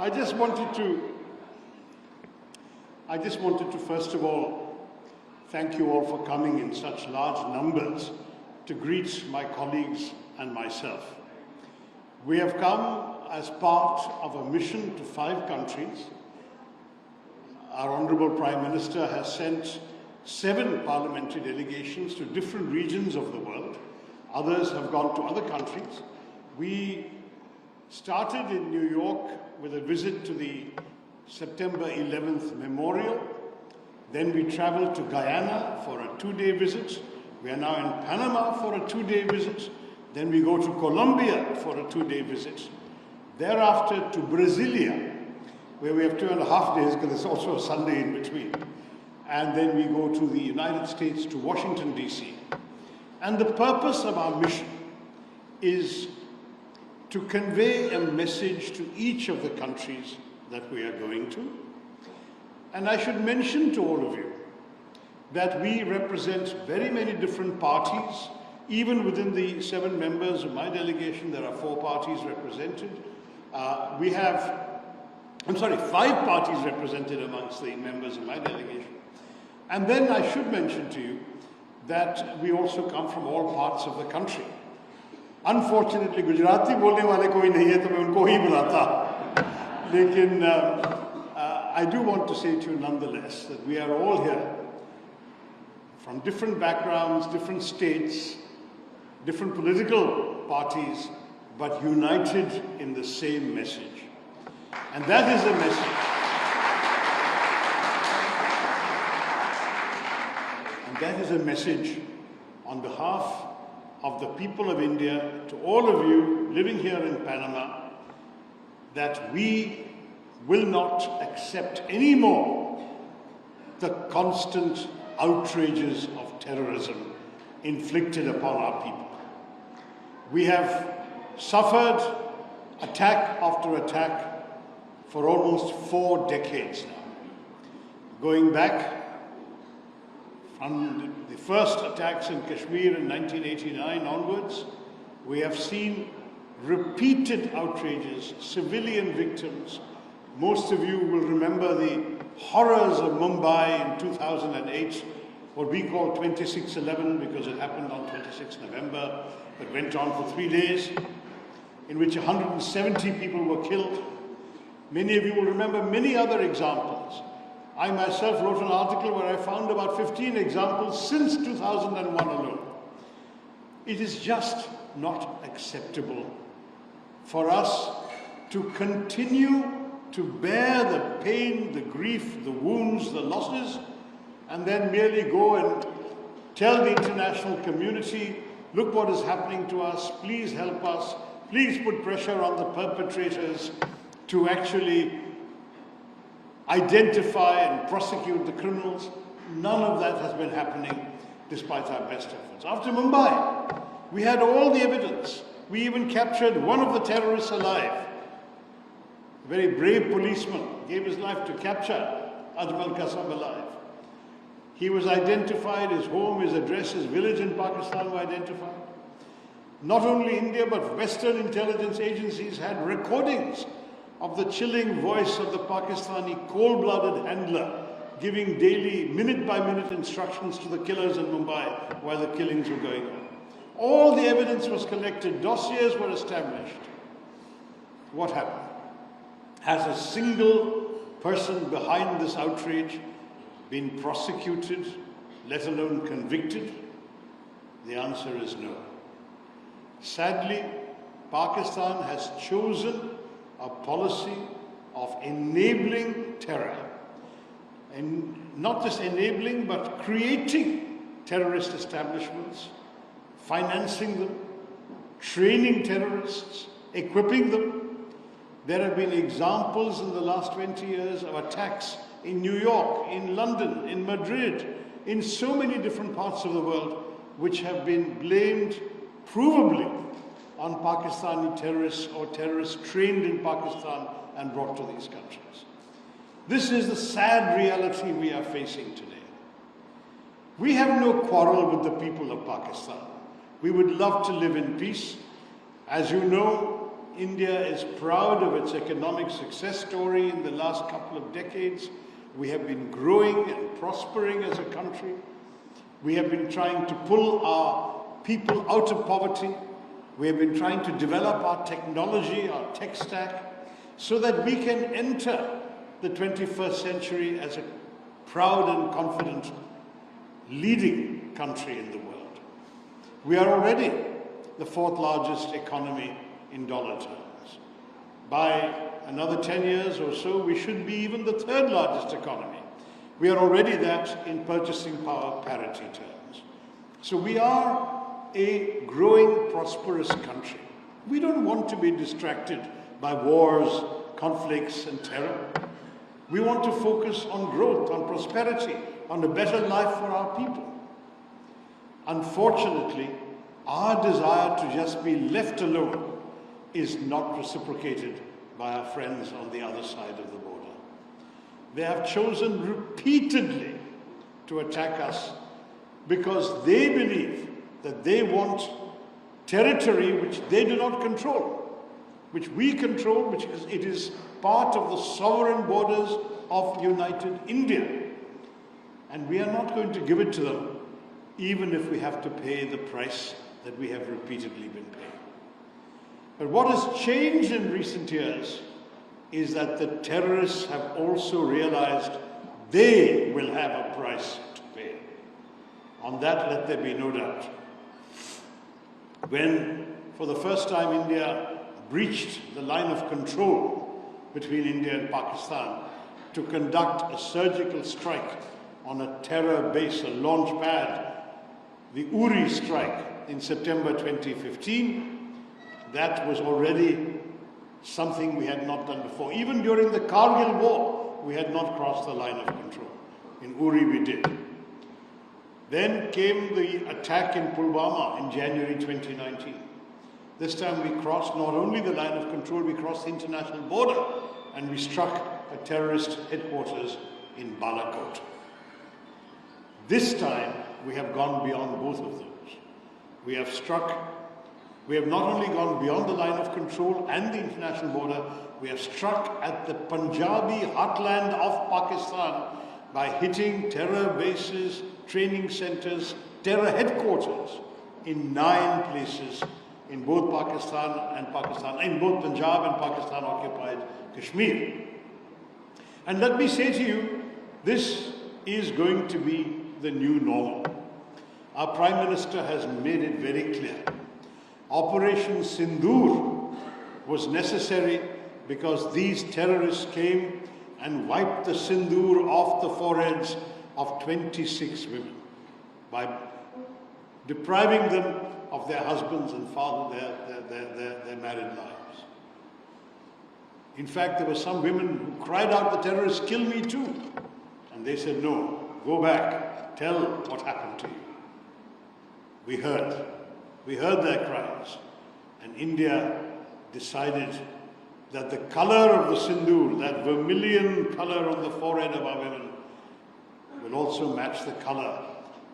I just wanted to first of all thank you all for coming in such large numbers to greet my colleagues and myself. We have come as part of a mission to 5 countries. Our Honorable Prime Minister has sent 7 parliamentary delegations to different regions of the world. Others have gone to other countries. We started in New York with a visit to the September 11th memorial. Then we traveled to Guyana for a 2-day visit. We are now in Panama for a 2-day visit. Then we go to Colombia for a 2-day visit. Thereafter to Brasilia, where we have 2.5 days because there's also a Sunday in between. And then we go to the United States, to Washington, D.C. And the purpose of our mission is to convey a message to each of the countries that we are going to. And I should mention to all of you that we represent very many different parties. Even within the 7 members of my delegation, there are 4 parties represented. We have 5 parties represented amongst the members of my delegation. And then I should mention to you that we also come from all parts of the country. Unfortunately, Gujarati बोलने वाले कोई नहीं है तो मैं उनको ही बुलाता. लेकिन I do want to say to you nonetheless that we are all here from different backgrounds, different states, different political parties, but united in the same message. And that is the message. And that is a message on behalf of the people of India to all of you living here in Panama, that we will not accept anymore the constant outrages of terrorism inflicted upon our people. We have suffered attack after attack for almost 4 decades now. Going back from the first attacks in Kashmir in 1989 onwards, we have seen repeated outrages, civilian victims. Most of you will remember the horrors of Mumbai in 2008, what we call 26/11 because it happened on 26 November, but went on for 3 days, in which 170 people were killed. Many of you will remember many other examples. I myself wrote an article where I found about 15 examples since 2001 alone. It is just not acceptable for us to continue to bear the pain, the grief, the wounds, the losses, and then merely go and tell the international community, look what is happening to us, please help us, please put pressure on the perpetrators to actually identify and prosecute the criminals. None of that has been happening despite our best efforts. After Mumbai, we had all the evidence. We even captured one of the terrorists alive. A very brave policeman gave his life to capture Ajmal Kasam alive. He was identified, his home, his address, his village in Pakistan were identified. Not only India, but Western intelligence agencies had recordings of the chilling voice of the Pakistani cold-blooded handler giving daily, minute-by-minute instructions to the killers in Mumbai while the killings were going on. All the evidence was collected, dossiers were established. What happened? Has a single person behind this outrage been prosecuted, let alone convicted? The answer is no. Sadly, Pakistan has chosen a policy of enabling terror. And not just enabling, but creating terrorist establishments, financing them, training terrorists, equipping them. There have been examples in the last 20 years of attacks in New York, in London, in Madrid, in so many different parts of the world, which have been blamed provably on Pakistani terrorists or terrorists trained in Pakistan and brought to these countries. This is the sad reality we are facing today. We have no quarrel with the people of Pakistan. We would love to live in peace. As you know, India is proud of its economic success story in the last couple of decades. We have been growing and prospering as a country. We have been trying to pull our people out of poverty. We have been trying to develop our technology, our tech stack, so that we can enter the 21st century as a proud and confident leading country in the world. We are already the fourth largest economy in dollar terms. By another 10 years or so, we should be even the third largest economy. We are already that in purchasing power parity terms. So we are a growing, prosperous country. We don't want to be distracted by wars, conflicts, and terror. We want to focus on growth, on prosperity, on a better life for our people. Unfortunately, our desire to just be left alone is not reciprocated by our friends on the other side of the border. They have chosen repeatedly to attack us because they believe that they want territory which they do not control, which we control, because it is part of the sovereign borders of United India. And we are not going to give it to them, even if we have to pay the price that we have repeatedly been paying. But what has changed in recent years is that the terrorists have also realized they will have a price to pay. On that, let there be no doubt. When, for the first time, India breached the line of control between India and Pakistan to conduct a surgical strike on a terror base, a launch pad, the Uri strike in September 2015, that was already something we had not done before. Even during the Kargil war, we had not crossed the line of control. In Uri we did. Then came the attack in Pulwama in January 2019. This time we crossed not only the line of control, we crossed the international border and we struck a terrorist headquarters in Balakot. This time we have gone beyond both of those. We have not only gone beyond the line of control and the international border, we have struck at the Punjabi heartland of Pakistan by hitting terror bases, training centers, terror headquarters in 9 places in both in both Punjab and Pakistan occupied Kashmir. And let me say to you, this is going to be the new normal. Our Prime Minister has made it very clear. Operation Sindoor was necessary because these terrorists came and wiped the sindoor off the foreheads of 26 women by depriving them of their husbands and their married lives. In fact, there were some women who cried out, "The terrorists kill me too." And they said, "No, go back, tell what happened to you." We heard their cries, and India decided that the color of the sindoor, that vermilion color on the forehead of our women, will also match the color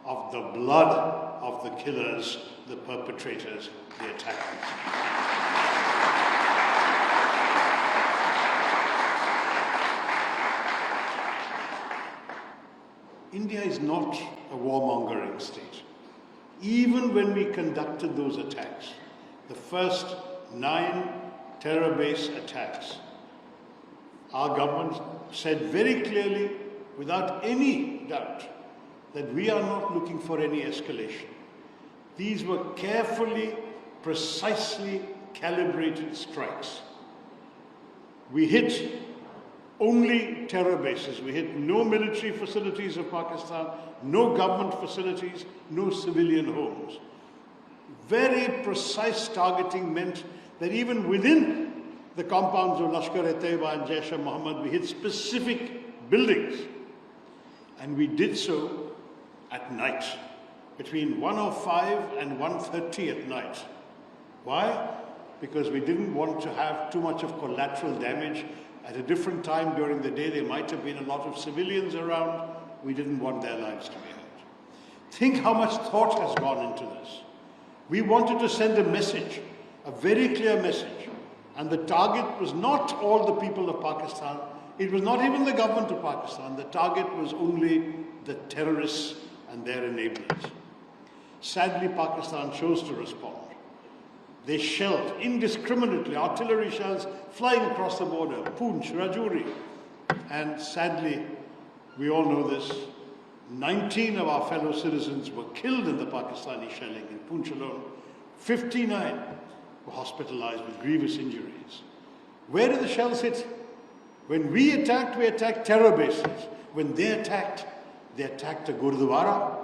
of the blood of the killers, the perpetrators, the attackers. India is not a warmongering state. Even when we conducted those attacks, the first 9 terror base attacks, our government said very clearly, without any doubt, that we are not looking for any escalation. These were carefully, precisely calibrated strikes. We hit only terror bases. We hit no military facilities of Pakistan, no government facilities, no civilian homes. Very precise targeting meant that even within the compounds of Lashkar-e-Taiba and Jaish-e-Mohammed, we hit specific buildings. And we did so at night, between 1:05 and 1:30 at night. Why? Because we didn't want to have too much of collateral damage. At a different time during the day, there might have been a lot of civilians around. We didn't want their lives to be hurt. Think how much thought has gone into this. We wanted to send a message, a very clear message, And the target was not all the people of Pakistan. It was not even the government of Pakistan. The target was only the terrorists and their enablers. Sadly, Pakistan chose to respond. They shelled indiscriminately, artillery shells flying across the border, Poonch, Rajouri. And sadly, we all know this, 19 of our fellow citizens were killed in the Pakistani shelling in Poonch alone. 59 were hospitalized with grievous injuries. Where did the shells hit? When we attacked terror bases. When they attacked the Gurdwara,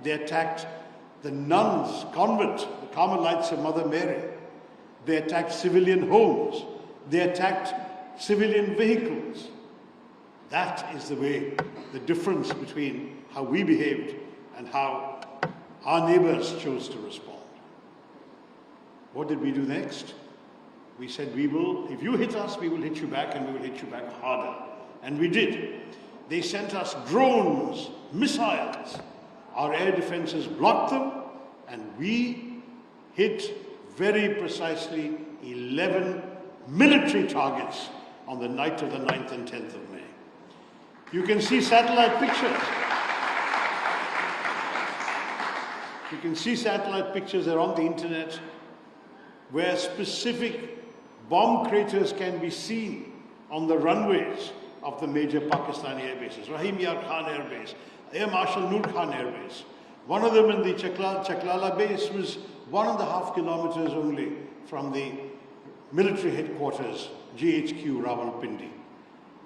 they attacked the nuns' convent, the Carmelites of Mother Mary. They attacked civilian homes. They attacked civilian vehicles. That is the way, the difference between how we behaved and how our neighbors chose to respond. What did we do next? We said, if you hit us, we will hit you back, and we will hit you back harder. And we did. They sent us drones, missiles. Our air defenses blocked them, and we hit very precisely 11 military targets on the night of the 9th and 10th of May. You can see satellite pictures. You can see satellite pictures, they're on the internet, where specific bomb craters can be seen on the runways of the major Pakistani air bases. Rahim Yar Khan Air Base, Air Marshal Noor Khan Air Base. One of them in the Chaklala base was 1.5 kilometers only from the military headquarters, GHQ Rawalpindi.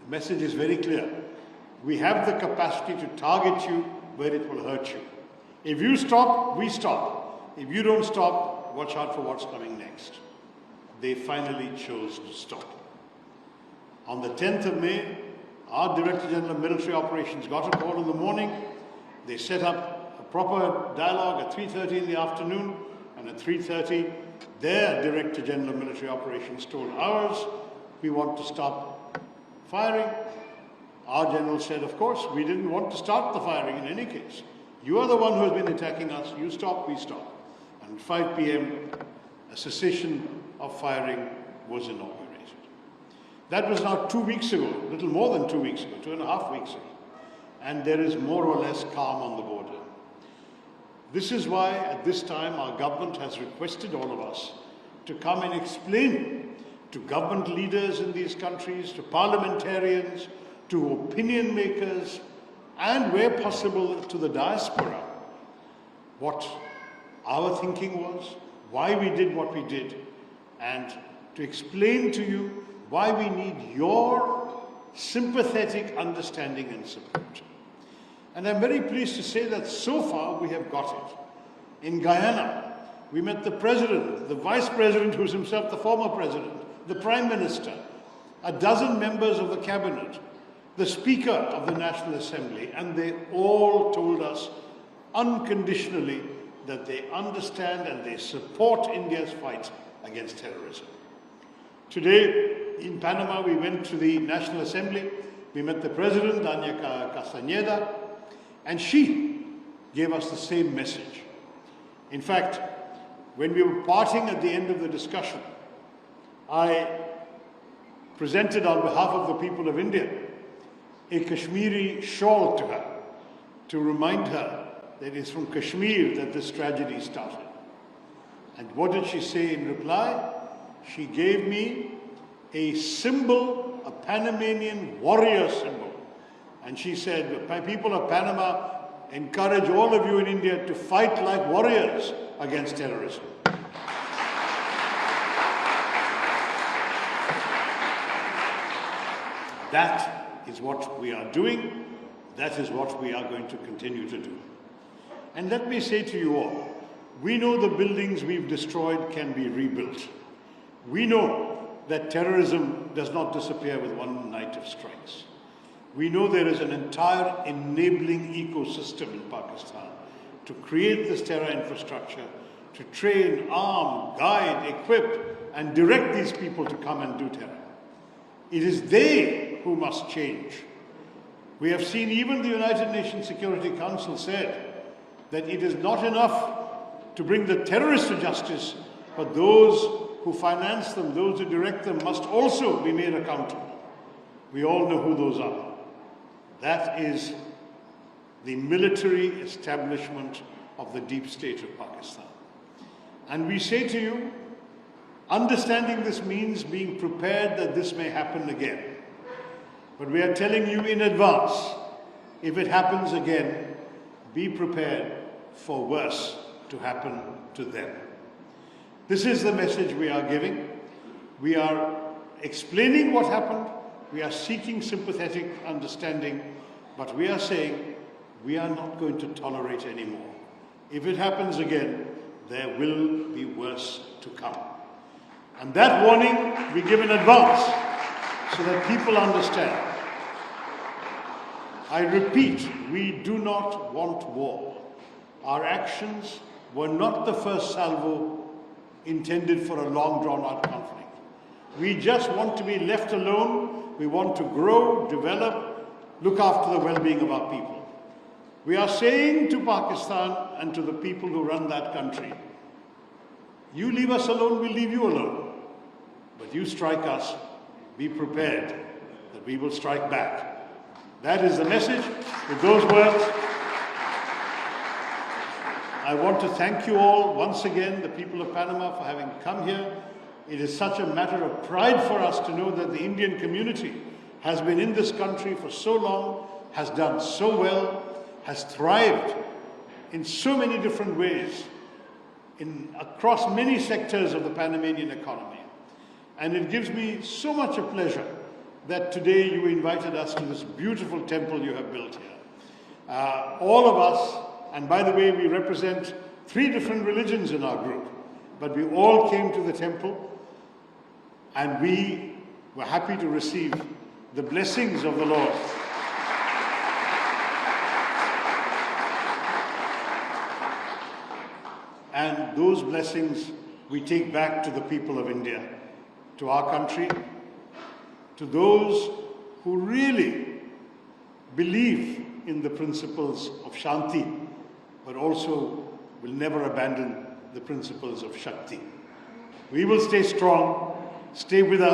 The message is very clear. We have the capacity to target you where it will hurt you. If you stop, we stop. If you don't stop, watch out for what's coming next. They finally chose to stop. On the 10th of May, our Director General of Military Operations got a call in the morning. They set up a proper dialogue at 3:30 in the afternoon, and at 3:30, their Director General of Military Operations told ours, we want to stop firing. Our general said, of course, we didn't want to start the firing in any case. You are the one who has been attacking us. You stop, we stop. And at 5 p.m., a cessation of firing was inaugurated. That was now 2 weeks ago, a little more than 2 weeks ago, 2.5 weeks ago. And there is more or less calm on the border. This is why, at this time, our government has requested all of us to come and explain to government leaders in these countries, to parliamentarians, to opinion makers, and where possible to the diaspora, what our thinking was, why we did what we did, and to explain to you why we need your sympathetic understanding and support. And I'm very pleased to say that so far we have got it. In Guyana, we met the president, the vice president, who's himself the former president, the prime minister, a dozen members of the cabinet, the Speaker of the National Assembly, and they all told us unconditionally that they understand and they support India's fight against terrorism. Today, in Panama, we went to the National Assembly. We met the President, Dania Castañeda, and she gave us the same message. In fact, when we were parting at the end of the discussion, I presented on behalf of the people of India a Kashmiri shawl to her to remind her that it's from Kashmir that this tragedy started. And what did she say in reply? She gave me a symbol, a Panamanian warrior symbol. And she said, people of Panama, encourage all of you in India to fight like warriors against terrorism. That is what we are doing. That is what we are going to continue to do. And let me say to you all, we know the buildings we've destroyed can be rebuilt. We know that terrorism does not disappear with one night of strikes. We know there is an entire enabling ecosystem in Pakistan to create this terror infrastructure, to train, arm, guide, equip, and direct these people to come and do terror. It is they who must change. We have seen even the United Nations Security Council said that it is not enough to bring the terrorists to justice, but those who finance them, those who direct them, must also be made accountable. We all know who those are. That is the military establishment of the deep state of Pakistan. And we say to you, understanding this means being prepared that this may happen again. But we are telling you in advance, if it happens again, be prepared for worse to happen to them. This is the message we are giving. We are explaining what happened. We are seeking sympathetic understanding, but we are saying we are not going to tolerate anymore. If it happens again, there will be worse to come. And that warning we give in advance so that people understand. I repeat, we do not want war. Our actions were not the first salvo intended for a long drawn-out conflict. We just want to be left alone. We want to grow, develop, look after the well-being of our people. We are saying to Pakistan and to the people who run that country, you leave us alone, we'll leave you alone. But you strike us, be prepared that we will strike back. That is the message. With those words, I want to thank you all once again, the people of Panama, for having come here. It is such a matter of pride for us to know that the Indian community has been in this country for so long, has done so well, has thrived in so many different ways, across many sectors of the Panamanian economy. And it gives me so much a pleasure that today you invited us to this beautiful temple you have built here. All of us, and by the way, we represent 3 different religions in our group, but we all came to the temple and we were happy to receive the blessings of the Lord. And those blessings we take back to the people of India, to our country, to those who really believe in the principles of Shanti, but also will never abandon the principles of Shakti. We will stay strong, stay with us.